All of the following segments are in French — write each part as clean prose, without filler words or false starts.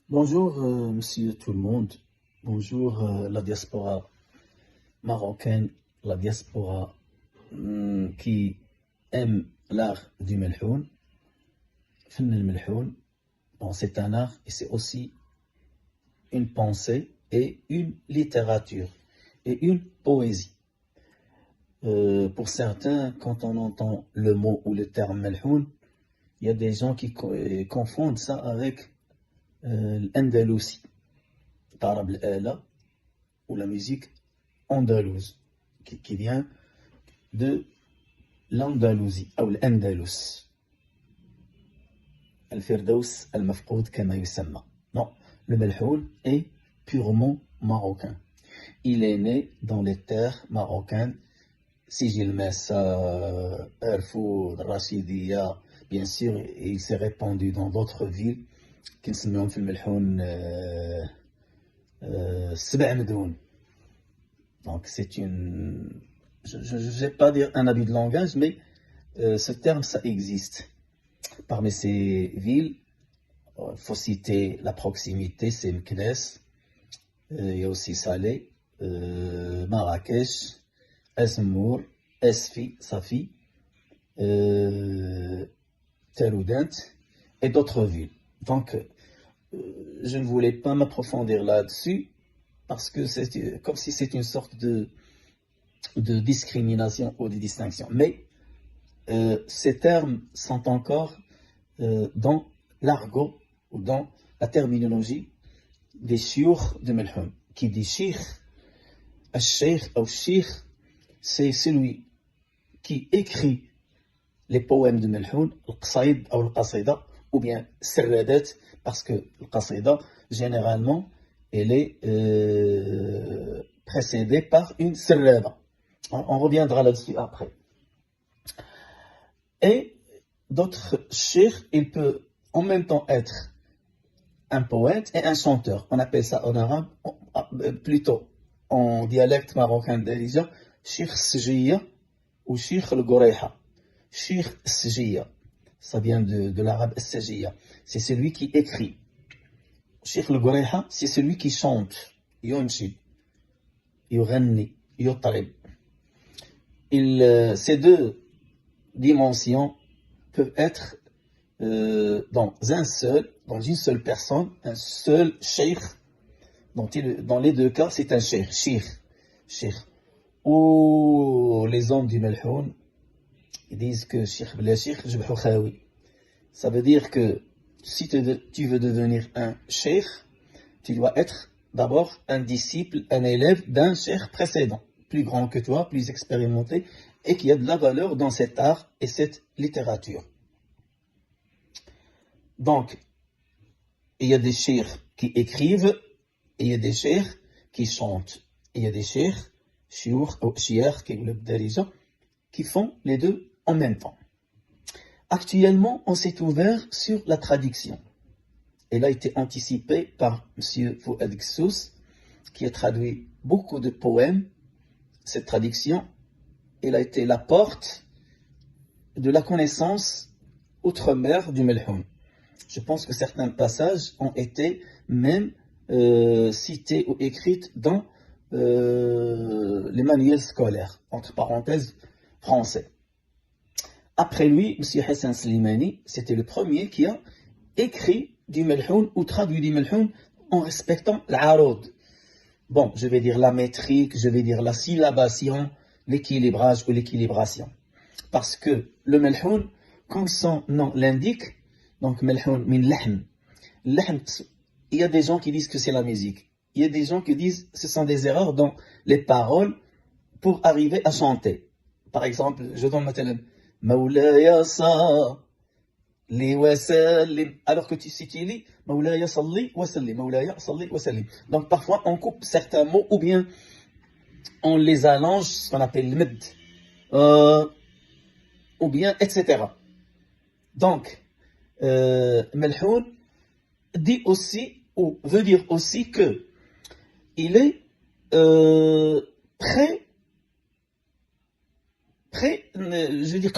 Bonjour, monsieur tout le monde. Bonjour, la diaspora marocaine, la diaspora qui aime l'art du melhoun. Fن el-melhoun, bon, c'est un art et c'est aussi une pensée et une littérature et une poésie. Pour certains, quand on entend le mot ou le terme melhoun, il y a des gens qui confondent ça avec l'Andalousie, l'arabe al-ala, ou la musique andalouse, qui vient de l'Andalousie, ou l'Andalus. Al-Firdaus al-Mafqoud kama yusamma. Non, le melhoun est purement marocain. Il est né dans les terres marocaines, Sidi el-Messa, Erfoud, Rachidia, bien sûr, et il s'est répandu dans d'autres villes qui se nomment في الملحون السبع مدون. Donc c'est une, je ne vais pas dire un abus de langage, mais ce terme, ça existe. Parmi ces villes, il faut citer la proximité, c'est Meknès, il y a aussi Salé, Marrakech, Esmour, Esfi, Safi, Teroudent et d'autres villes. Donc, je ne voulais pas m'approfondir là-dessus parce que c'est comme si c'est une sorte de discrimination ou de distinction. Mais ces termes sont encore dans l'argot ou dans la terminologie des chiours de melhoun. Qui dit cheikh, al-cheikh ou cheikh, c'est celui qui écrit les poèmes de melhoun, al-qasaïd ou al-qasida, ou bien serradat, parce que le qasida, généralement, elle est précédée par une serrada. On reviendra là-dessus après. Et d'autres cheikhs, il peut en même temps être un poète et un chanteur. On appelle ça en arabe, plutôt en dialecte marocain d'Alija, cheikh sjiya ou cheikh al-Goreha. Cheikh sjiya, ça vient de l'arabe as-sajiya. C'est celui qui écrit. Cheikh al-Goreha, c'est celui qui chante. Yunshid, yughanni, yutrib. Ces deux dimensions peuvent être dans une seule personne, un seul cheikh. Dans les deux cas, c'est un cheikh. Ou les hommes du melhoun, ils disent que cheikh bla cheikh, jbhou khawi. Ça veut dire que si tu veux devenir un cheikh, tu dois être d'abord un disciple, un élève d'un cheikh précédent, plus grand que toi, plus expérimenté, et qui a de la valeur dans cet art et cette littérature. Donc, il y a des cheikhs qui écrivent, et il y a des cheikhs qui chantent. Et il y a des cheikhs, qui font les deux en même temps. Actuellement, on s'est ouvert sur la traduction. Elle a été anticipée par M. Fouad Gsous, qui a traduit beaucoup de poèmes. Cette traduction, elle a été la porte de la connaissance outre-mer du melhoun. Je pense que certains passages ont été même cités ou écrits dans les manuels scolaires, entre parenthèses, français. Après lui, M. Hassan Slimani, c'était le premier qui a écrit du melhoun ou traduit du melhoun en respectant l'arod. Bon, je vais dire la métrique, je vais dire la syllabation, l'équilibrage ou l'équilibration. Parce que le melhoun, comme son nom l'indique, donc melhoun min lahm. Lahm, il y a des gens qui disent que c'est la musique. Il y a des gens qui disent que ce sont des erreurs dans les paroles pour arriver à chanter. Par exemple, je donne maintenant Mawlaya salli wa sallim, alors que si tu lis Mawlaya salli wa sallim, Mawlaya salli wa sallim. Donc parfois on coupe certains mots ou bien on les allonge, ce qu'on appelle le mid, ou bien etc. Donc melhoun dit aussi, ou veut dire aussi que il est je veux dire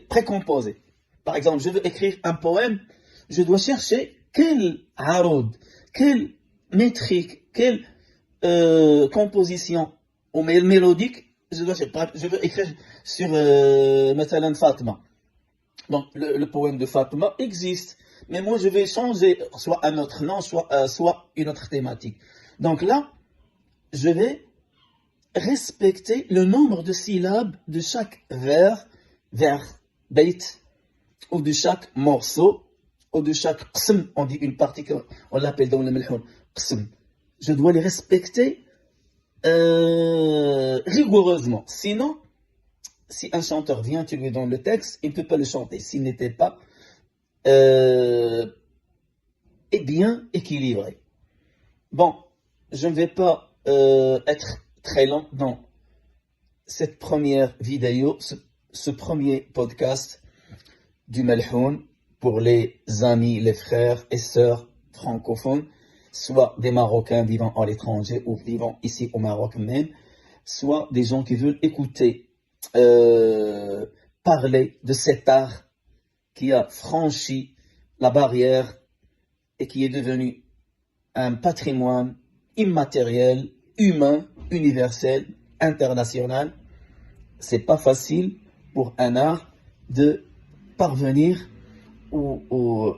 précomposé. Par exemple, je veux écrire un poème, je dois chercher quel arod, quelle métrique, quelle composition ou mélodique je veux écrire sur مثلا Fatma. Donc le poème de Fatma existe, mais moi je vais changer soit un autre nom, soit une autre thématique. Donc là, je vais respecter le nombre de syllabes de chaque vers, bait, ou de chaque morceau, ou de chaque qsm, on dit une partie, on l'appelle dans le melhoun, qsm. Je dois les respecter rigoureusement. Sinon, si un chanteur vient, tu lui donnes le texte, il ne peut pas le chanter s'il n'était pas bien équilibré. Bon, je ne vais pas être très long dans cette première vidéo, ce premier podcast du Melhoun pour les amis, les frères et sœurs francophones, soit des Marocains vivant à l'étranger ou vivant ici au Maroc même, soit des gens qui veulent écouter parler de cet art qui a franchi la barrière et qui est devenu un patrimoine immatériel, humain, universel, international. C'est pas facile pour un art de parvenir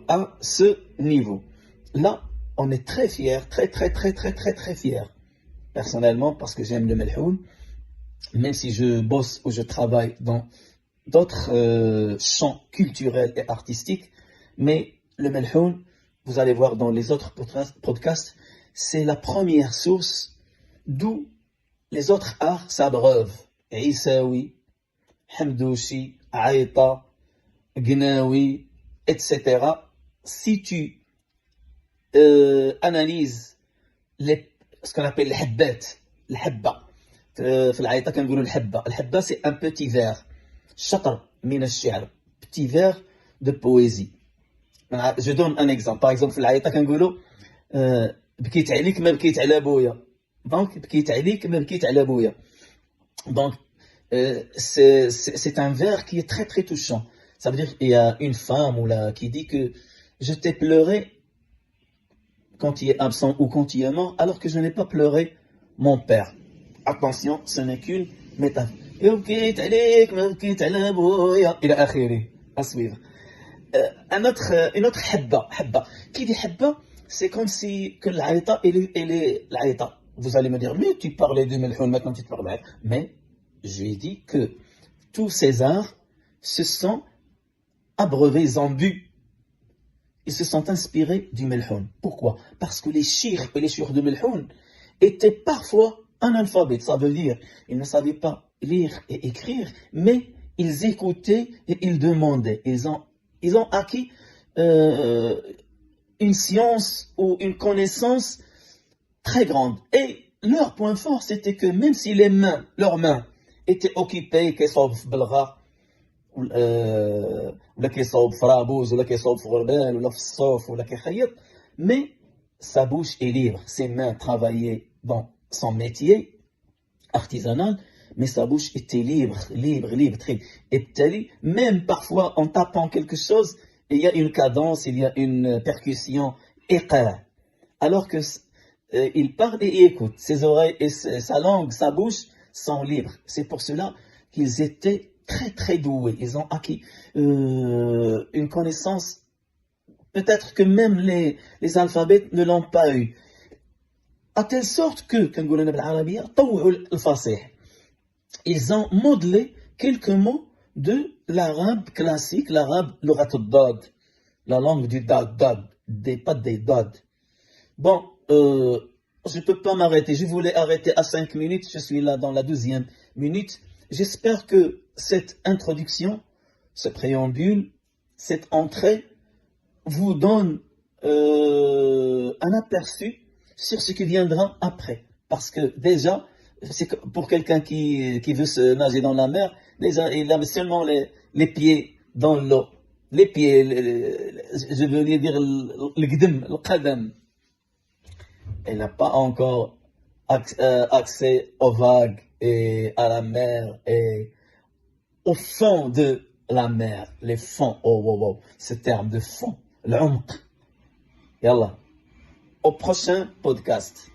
à ce niveau. Là, on est très fiers, très fiers. Personnellement, parce que j'aime le Melhoun, même si je bosse ou je travaille dans d'autres champs culturels et artistiques, mais le Melhoun, vous allez voir dans les autres podcasts, c'est la première source d'où les autres arts s'abreuvent. Issaoui, Hamdouchi, Aïta, Gnawi, etc. Si tu analyses ce qu'on appelle le habba, في العيطة كنقولوا الحبة c'est un petit vers, شطر من الشعر, petit vers de poésie. Je donne un exemple. Par exemple في العيطة كنقولوا بكيت عليك ما بكيت على بويا. Donc بكيت عليك ما بكيت على بويا. Donc c'est un vers qui est très touchant. Ça veut dire qu'il y a une femme qui dit que je t'ai pleuré quand tu es absent ou quand tu es mort, alors que je n'ai pas pleuré mon père. Attention, ce n'est qu'une métaphore. À suivre. Une autre habba. Qui dit habba, c'est comme si que l'aïta, elle est l'aïta. Vous allez me dire, mais tu parlais de Melhoun, maintenant tu te parles d'aïta. Mais j'ai dit que tous ces arts se sont abreuvés, ils ont bu. Ils se sont inspirés du Melhoun. Pourquoi? Parce que les chirs et les churs de Melhoun étaient parfois analphabètes. Ça veut dire, ils ne savaient pas lire et écrire, mais ils écoutaient et ils demandaient. Ils ont acquis une science ou une connaissance très grande. Et leur point fort, c'était que même si leurs mains étaient occupées, qu'elles soient belra, ولا كيصاوب في رابوز ولا كيصاوب في غربال ولا في الصوف ولا كيخيط, mais sa bouche est libre, ses mains travaillaient dans son métier artisanal, mais sa bouche était libre, très. Et بالتالي, même parfois en tapant quelque chose, il y a une cadence, il y a une percussion éqaa, alors que il parle et il écoute, ses oreilles et sa langue, sa bouche sont libres. C'est pour cela qu'ils étaient très doués. Ils ont acquis une connaissance, peut-être que même les alphabets ne l'ont pas eu. À telle sorte que, كنقول أنا بالعربية, طوعوا الفصيح. Ils ont modelé quelques mots de l'arabe classique, l'arabe لغة الضاد, la langue du dad, pas des dad. Bon, je ne peux pas m'arrêter. Je voulais arrêter à 5 minutes. Je suis là dans la 12e minute. J'espère que cette introduction, ce préambule, cette entrée vous donne un aperçu sur ce qui viendra après. Parce que déjà, pour quelqu'un qui veut se nager dans la mer, déjà il a seulement les pieds dans l'eau. Les pieds, je veux dire le qadam. Elle n'a pas encore accès aux vagues et à la mer et au fond de la mer. Les fonds, ce terme de fond, l'umq. Yallah. au prochain podcast.